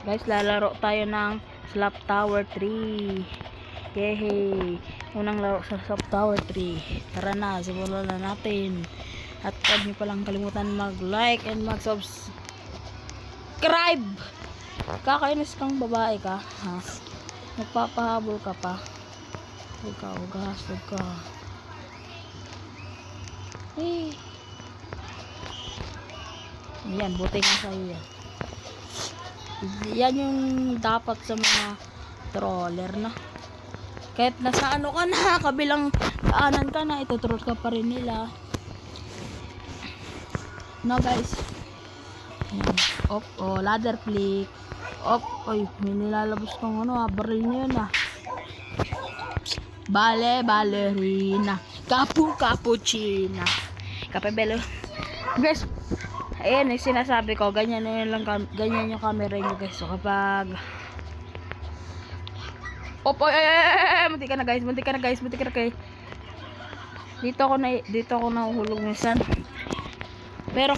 Guys, lalaro tayo ng Slap Tower 3. Yehey! Unang laro sa Slap Tower 3. Tara na, simulan na natin. At huwag niyo palang kalimutan mag-like and mag-subscribe. Kakainis kang babae ka, ha? Nagpapahabol ka pa. Huwag ka. Eh. Yan, buti nga sa'yo yan. Yan yung dapat sa mga troller na. Kahit nasa ano ka na, kabilang daanan ka na, itutroll ka pa rin nila. No guys. Yan. Op, ladder flick. Op, oy, may nilalabas kang ano, baril na yun ah. Ballerina. Cappuccina. Kapebelo. Guys, ayan yung sinasabi ko, ganyan yung camera nyo guys. So kapag muntik ka na guys. Dito ako nahuhulog minsan. Pero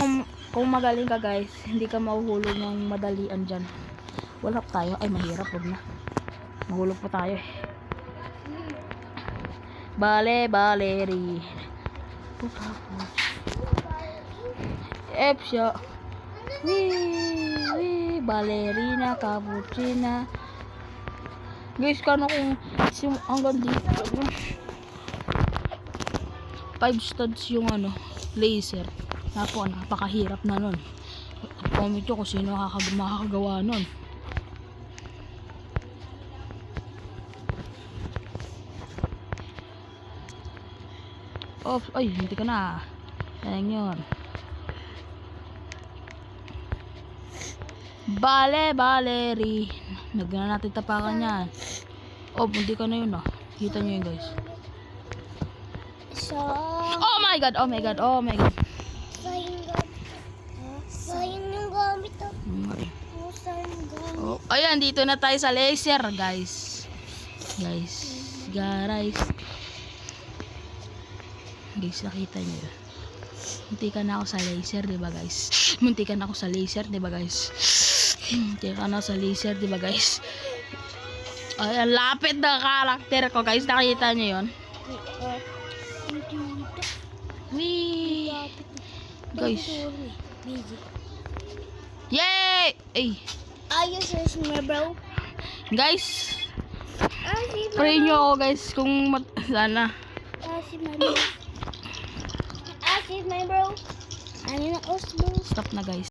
kung magaling ka guys, hindi ka mahuhulog ng madalian dyan. Wala pa tayo. Ay, mahirap, huwag na. Mahulog pa tayo eh. Ballerina. Epsya. Ballerina, cappuccina. Guys, kano kung hanggang dito 5 studs yung ano, laser. Napakahirap na nun. Comment nyo kung sino makakagawa nun. Ay, hindi ka na. Ayan yun. Ballerina. Nagana natin tapakan yan. Hindi ka na yun ah. Kita nyo yun guys. Oh my god. Sayang yung gamit ah. Ayan, dito na tayo sa laser guys. Guys, nakita nyo. Muntikan na ako sa laser, diba guys? Ay, ang lapit na karakter ko guys. Nakita nyo yun? Wee! Guys. Yay! Ay! Ayos mo bro. Guys, pray nyo ako guys kung sana. My bro. Ano na Stop na guys.